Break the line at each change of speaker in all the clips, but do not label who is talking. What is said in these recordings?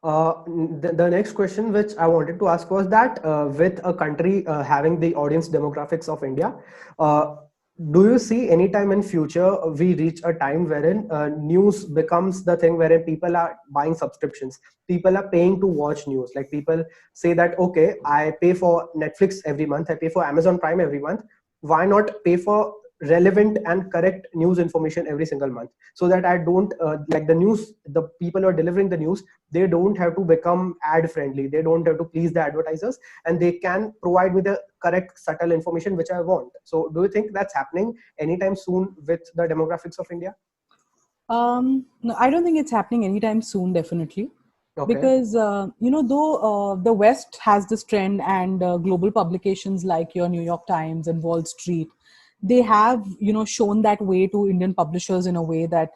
The next question which I wanted to ask was that with a country having the audience demographics of India, uh, do you see any time in future we reach a time wherein news becomes the thing wherein people are buying subscriptions, people are paying to watch news? Like people say that, okay, I pay for Netflix every month, I pay for Amazon Prime every month. Why not pay for relevant and correct news information every single month, so that I don't like the news, the people who are delivering the news, they don't have to become ad friendly, they don't have to please the advertisers, and they can provide me the correct subtle information which I want. So do you think that's happening anytime soon with the demographics of India?
No, I don't think it's happening anytime soon, definitely.
Okay.
Because, though the West has this trend, and global publications like your New York Times and Wall Street, they have, shown that way to Indian publishers in a way that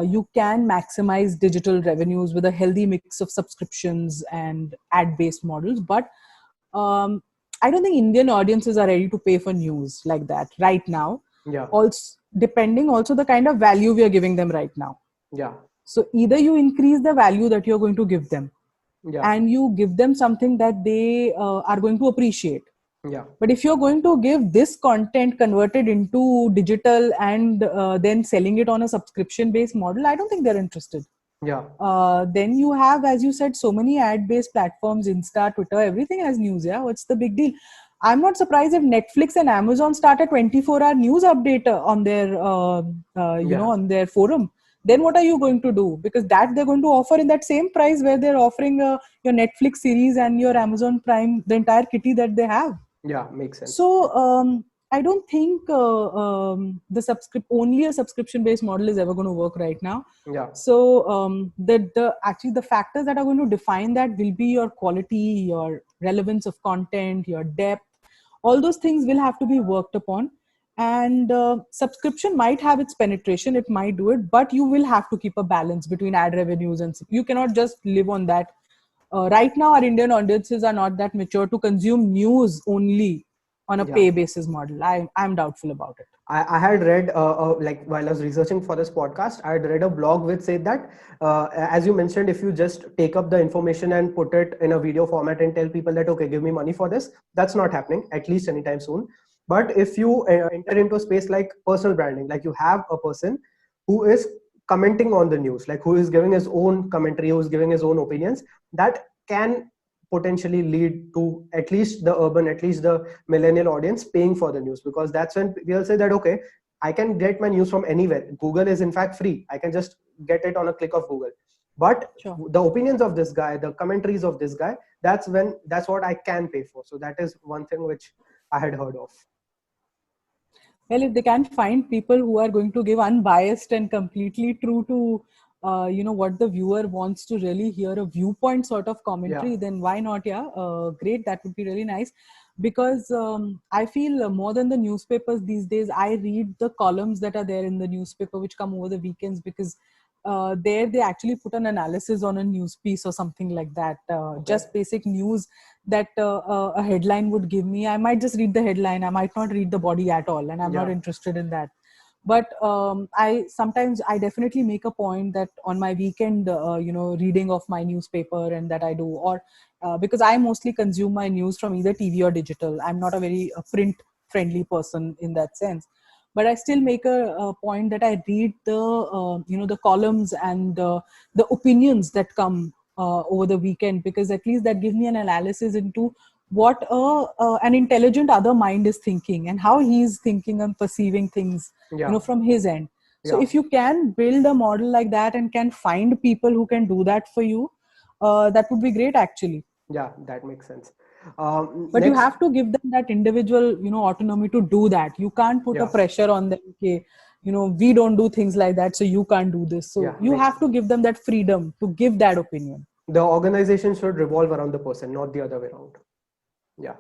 you can maximize digital revenues with a healthy mix of subscriptions and ad-based models. But um, I don't think Indian audiences are ready to pay for news like that right now.
Yeah.
Also, depending also the kind of value we are giving them right now.
Yeah.
So either you increase the value that you're going to give them,
Yeah.
and you give them something that they are going to appreciate.
Yeah.
But if you're going to give this content converted into digital and then selling it on a subscription based model, I don't think they're interested.
Yeah.
Then you have, as you said, so many ad based platforms, Insta, Twitter, everything has news. Yeah, what's the big deal? I'm not surprised if Netflix and Amazon start a 24-hour news update on their
Yeah.
on their forum. Then what are you going to do? Because that they're going to offer in that same price where they're offering your Netflix series and your Amazon Prime, the entire kitty that they have.
Yeah, makes sense.
So I don't think only a subscription based model is ever going to work right now.
Yeah.
So the actually the factors that are going to define that will be your quality, your relevance of content, your depth. All those things will have to be worked upon. And subscription might have its penetration, it might do it, but you will have to keep a balance between ad revenues, and you cannot just live on that. Right now, our Indian audiences are not that mature to consume news only on a
Yeah.
pay basis model. I'm doubtful about it.
I had read, like while I was researching for this podcast, I had read a blog which said that, as you mentioned, if you just take up the information and put it in a video format and tell people that, okay, give me money for this, that's not happening, at least anytime soon. But if you enter into a space like personal branding, like you have a person who is commenting on the news, like who is giving his own commentary, who is giving his own opinions, that can potentially lead to at least the urban, at least the millennial audience paying for the news, because that's when they'll say that, okay, I can get my news from anywhere, Google is in fact free, I can just get it on a click of Google. But
Sure.
the opinions of this guy, the commentaries of this guy, that's what I can pay for. So that is one thing which I had heard of.
Well, if they can find people who are going to give unbiased and completely true to, what the viewer wants to really hear, a viewpoint sort of
Yeah.
commentary, then why not? Yeah, great. That would be really nice. Because I feel more than the newspapers these days, I read the columns that are there in the newspaper, which come over the weekends, because there they actually put an analysis on a news piece or something like that.
Okay.
Just basic news that a headline would give me. I might just read the headline, I might not read the body at all, and I'm not
Yeah.
interested in that. But I definitely make a point that on my weekend, reading of my newspaper, and that I do, or because I mostly consume my news from either TV or digital. I'm not a very print friendly person in that sense, but I still make a point that I read the columns and the opinions that come over the weekend, because at least that gives me an analysis into what an intelligent other mind is thinking, and how he's thinking and perceiving things,
Yeah.
from his end. So
Yeah.
if you can build a model like that and can find people who can do that for you, that would be great actually.
Yeah, that makes sense.
But you
Next.
have to give them that individual, autonomy to do that. You can't put a
Yeah.
pressure on them, okay, we don't do things like that, so you can't do this. So
Yeah,
you
makes
have to
sense.
give them that freedom to give that opinion.
The organization should revolve around the person, not the other way around. Yeah.